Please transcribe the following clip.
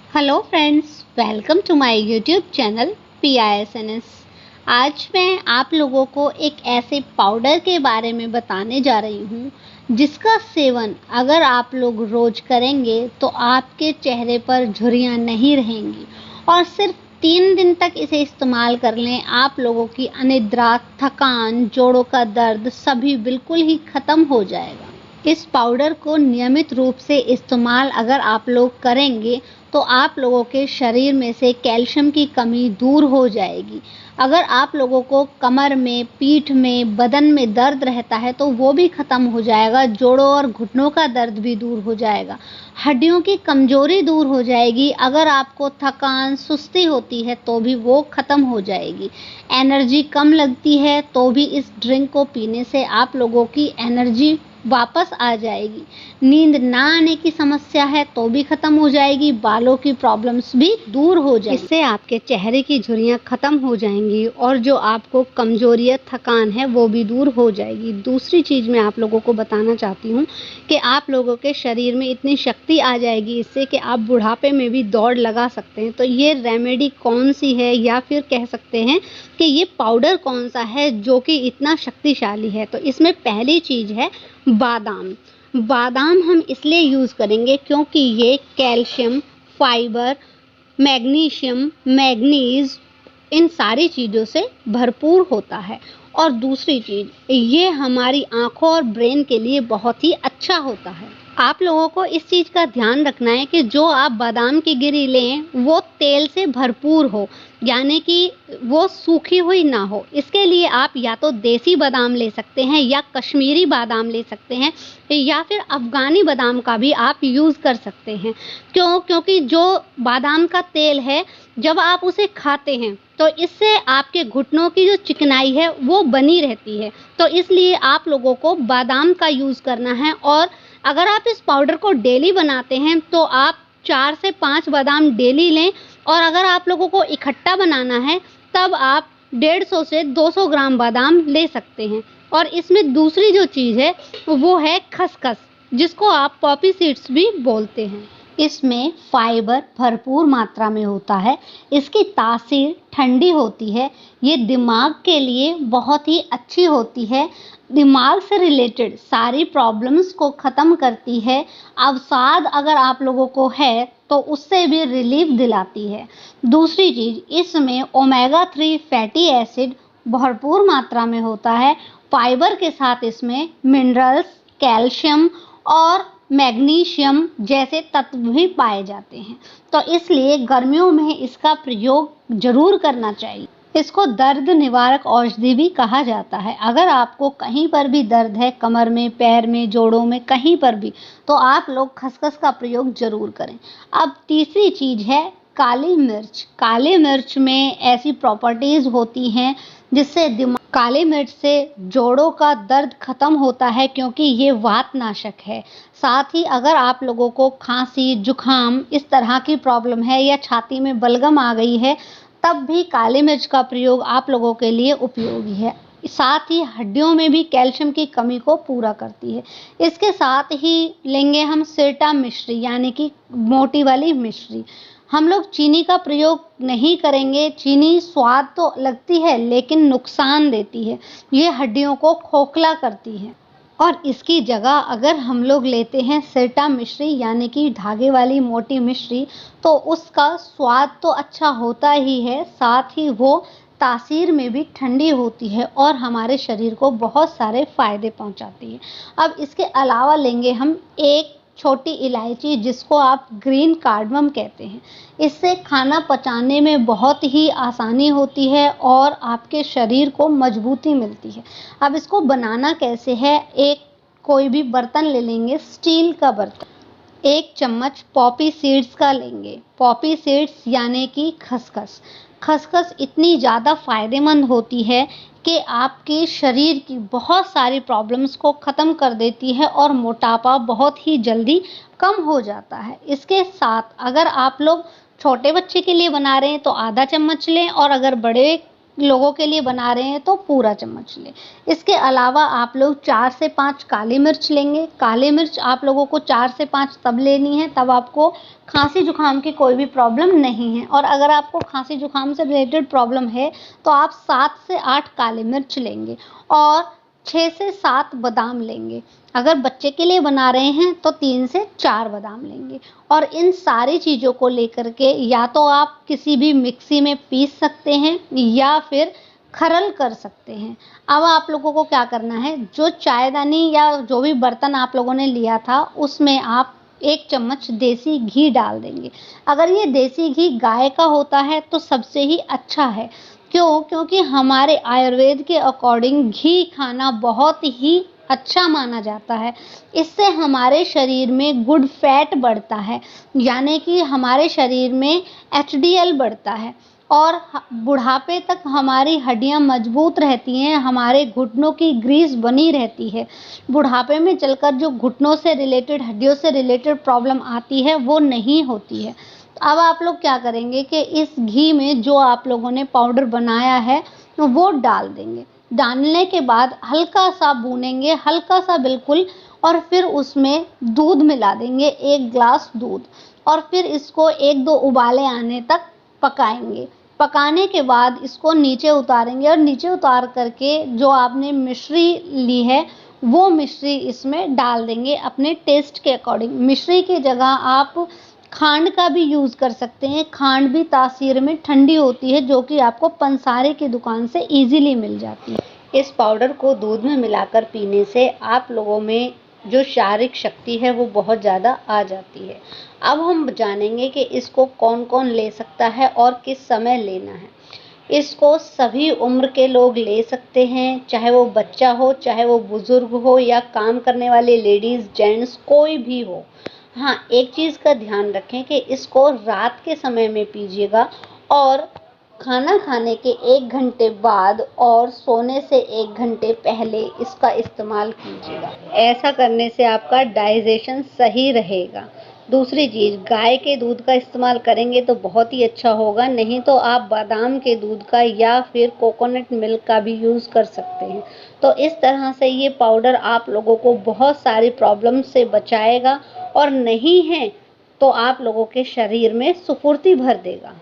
Hello friends, welcome to my YouTube channel PISNS। आज मैं आप लोगों को एक ऐसे पाउडर के बारे में बताने जा रही हूँ जिसका सेवन अगर आप लोग रोज करेंगे तो आपके चेहरे पर झुर्रियाँ नहीं रहेंगी और सिर्फ 3 दिन तक इसे इस्तेमाल कर लें, आप लोगों की अनिद्रा, थकान, जोड़ों का दर्द सभी बिल्कुल ही ख़त्म हो जाएगा। इस पाउडर को नियमित रूप से इस्तेमाल अगर आप लोग करेंगे तो आप लोगों के शरीर में से कैल्शियम की कमी दूर हो जाएगी। अगर आप लोगों को कमर में, पीठ में, बदन में दर्द रहता है तो वो भी ख़त्म हो जाएगा। जोड़ों और घुटनों का दर्द भी दूर हो जाएगा। हड्डियों की कमज़ोरी दूर हो जाएगी। अगर आपको थकान, सुस्ती होती है तो भी वो ख़त्म हो जाएगी। एनर्जी कम लगती है तो भी इस ड्रिंक को पीने से आप लोगों की एनर्जी वापस आ जाएगी। नींद ना आने की समस्या है तो भी ख़त्म हो जाएगी। बालों की प्रॉब्लम्स भी दूर हो जाएगी। इससे आपके चेहरे की झुर्रियाँ ख़त्म हो जाएंगी और जो आपको कमज़ोरी या थकान है वो भी दूर हो जाएगी। दूसरी चीज़ मैं आप लोगों को बताना चाहती हूँ कि आप लोगों के शरीर में इतनी शक्ति आ जाएगी इससे कि आप बुढ़ापे में भी दौड़ लगा सकते हैं। तो ये रेमेडी कौन सी है, या फिर कह सकते हैं कि ये पाउडर कौन सा है जो कि इतना शक्तिशाली है। तो इसमें पहली चीज़ है बादाम। बादाम हम इसलिए यूज़ करेंगे क्योंकि ये कैल्शियम, फाइबर, मैग्नीशियम, मैग्नीज इन सारी चीज़ों से भरपूर होता है। और दूसरी चीज़, ये हमारी आँखों और ब्रेन के लिए बहुत ही अच्छा होता है। आप लोगों को इस चीज़ का ध्यान रखना है कि जो आप बादाम की गिरी लें वो तेल से भरपूर हो, यानी कि वो सूखी हुई ना हो। इसके लिए आप या तो देसी बादाम ले सकते हैं या कश्मीरी बादाम ले सकते हैं या फिर अफ़गानी बादाम का भी आप यूज़ कर सकते हैं। क्योंकि जो बादाम का तेल है, जब आप उसे खाते हैं तो इससे आपके घुटनों की जो चिकनाई है वो बनी रहती है। तो इसलिए आप लोगों को बादाम का यूज़ करना है। और अगर आप इस पाउडर को डेली बनाते हैं तो आप 4 से 5 बादाम डेली लें। और अगर आप लोगों को इकट्ठा बनाना है तब आप 150 से 200 ग्राम बादाम ले सकते हैं। और इसमें दूसरी जो चीज़ है वो है खसखस, जिसको आप पॉपी सीड्स भी बोलते हैं। इसमें फाइबर भरपूर मात्रा में होता है। इसकी तासीर ठंडी होती है। ये दिमाग के लिए बहुत ही अच्छी होती है। दिमाग से रिलेटेड सारी प्रॉब्लम्स को ख़त्म करती है। अवसाद अगर आप लोगों को है तो उससे भी रिलीफ दिलाती है। दूसरी चीज़, इसमें ओमेगा 3 फैटी एसिड भरपूर मात्रा में होता है। फाइबर के साथ इसमें मिनरल्स, कैल्शियम और मैग्नीशियम जैसे तत्व भी पाए जाते हैं। तो इसलिए गर्मियों में इसका प्रयोग ज़रूर करना चाहिए। इसको दर्द निवारक औषधि भी कहा जाता है। अगर आपको कहीं पर भी दर्द है, कमर में, पैर में, जोड़ों में, कहीं पर भी, तो आप लोग खसखस का प्रयोग ज़रूर करें। अब तीसरी चीज़ है काली मिर्च। काली मिर्च में ऐसी प्रॉपर्टीज़ होती हैं जिससे काली मिर्च से जोड़ों का दर्द ख़त्म होता है क्योंकि ये वातनाशक है। साथ ही अगर आप लोगों को खांसी, जुखाम इस तरह की प्रॉब्लम है या छाती में बलगम आ गई है तब भी काली मिर्च का प्रयोग आप लोगों के लिए उपयोगी है। साथ ही हड्डियों में भी कैल्शियम की कमी को पूरा करती है। इसके साथ ही लेंगे हम सिरटा मिश्री, यानी कि मोटी वाली मिश्री। हम लोग चीनी का प्रयोग नहीं करेंगे। चीनी स्वाद तो लगती है लेकिन नुकसान देती है। ये हड्डियों को खोखला करती है। और इसकी जगह अगर हम लोग लेते हैं सिरटा मिश्री, यानी कि धागे वाली मोटी मिश्री, तो उसका स्वाद तो अच्छा होता ही है, साथ ही वो तासीर में भी ठंडी होती है और हमारे शरीर को बहुत सारे फ़ायदे पहुंचाती है। अब इसके अलावा लेंगे हम एक छोटी इलायची, जिसको आप ग्रीन कार्डमम कहते हैं। इससे खाना पचाने में बहुत ही आसानी होती है और आपके शरीर को मजबूती मिलती है। अब इसको बनाना कैसे है, एक कोई भी बर्तन ले लेंगे, स्टील का बर्तन। 1 चम्मच पॉपी सीड्स का लेंगे। पॉपी सीड्स यानी कि खसखस। खसखस इतनी ज़्यादा फ़ायदेमंद होती है कि आपके शरीर की बहुत सारी प्रॉब्लम्स को ख़त्म कर देती है और मोटापा बहुत ही जल्दी कम हो जाता है। इसके साथ अगर आप लोग छोटे बच्चे के लिए बना रहे हैं तो आधा चम्मच लें, और अगर बड़े लोगों के लिए बना रहे हैं तो पूरा चम्मच लें। इसके अलावा आप लोग 4 से 5 काली मिर्च लेंगे। काली मिर्च आप लोगों को 4 से 5 तब लेनी है तब आपको खांसी जुकाम की कोई भी प्रॉब्लम नहीं है, और अगर आपको खांसी जुकाम से रिलेटेड प्रॉब्लम है तो आप 7 से 8 काली मिर्च लेंगे और 6 से 7 बादाम लेंगे। अगर बच्चे के लिए बना रहे हैं तो 3 से 4 बादाम लेंगे, और इन सारी चीज़ों को लेकर के या तो आप किसी भी मिक्सी में पीस सकते हैं या फिर खरल कर सकते हैं। अब आप लोगों को क्या करना है, जो चायदानी या जो भी बर्तन आप लोगों ने लिया था उसमें आप 1 चम्मच देसी घी डाल देंगे। अगर ये देसी घी गाय का होता है तो सबसे ही अच्छा है। क्यों? क्योंकि हमारे आयुर्वेद के अकॉर्डिंग घी खाना बहुत ही अच्छा माना जाता है। इससे हमारे शरीर में गुड फैट बढ़ता है, यानी कि हमारे शरीर में एचडीएल बढ़ता है और बुढ़ापे तक हमारी हड्डियां मजबूत रहती हैं, हमारे घुटनों की ग्रीस बनी रहती है। बुढ़ापे में चलकर जो घुटनों से रिलेटेड, हड्डियों से रिलेटेड प्रॉब्लम आती है वो नहीं होती है। अब आप लोग क्या करेंगे कि इस घी में जो आप लोगों ने पाउडर बनाया है वो डाल देंगे। डालने के बाद हल्का सा भूनेंगे, हल्का सा बिल्कुल, और फिर उसमें दूध मिला देंगे, 1 ग्लास दूध, और फिर इसको 1-2 उबाले आने तक पकाएंगे। पकाने के बाद इसको नीचे उतारेंगे और नीचे उतार करके जो आपने मिश्री ली है वो मिश्री इसमें डाल देंगे अपने टेस्ट के अकॉर्डिंग। मिश्री की जगह आप खांड का भी यूज़ कर सकते हैं। खांड भी तासीर में ठंडी होती है, जो कि आपको पंसारे की दुकान से ईज़िली मिल जाती है। इस पाउडर को दूध में मिलाकर पीने से आप लोगों में जो शारीरिक शक्ति है वो बहुत ज़्यादा आ जाती है। अब हम जानेंगे कि इसको कौन-कौन ले सकता है और किस समय लेना है। इसको सभी उम्र के लोग ले सकते हैं, चाहे वो बच्चा हो, चाहे वो बुज़ुर्ग हो या काम करने वाले लेडीज़, जेंट्स, कोई भी हो। हाँ, एक चीज़ का ध्यान रखें कि इसको रात के समय में पीजिएगा और खाना खाने के 1 घंटे बाद और सोने से 1 घंटे पहले इसका इस्तेमाल कीजिएगा। ऐसा करने से आपका डाइजेशन सही रहेगा। दूसरी चीज़, गाय के दूध का इस्तेमाल करेंगे तो बहुत ही अच्छा होगा, नहीं तो आप बादाम के दूध का या फिर कोकोनट मिल्क का भी यूज़ कर सकते हैं। तो इस तरह से ये पाउडर आप लोगों को बहुत सारी प्रॉब्लम से बचाएगा, और नहीं है तो आप लोगों के शरीर में स्फूर्ति भर देगा।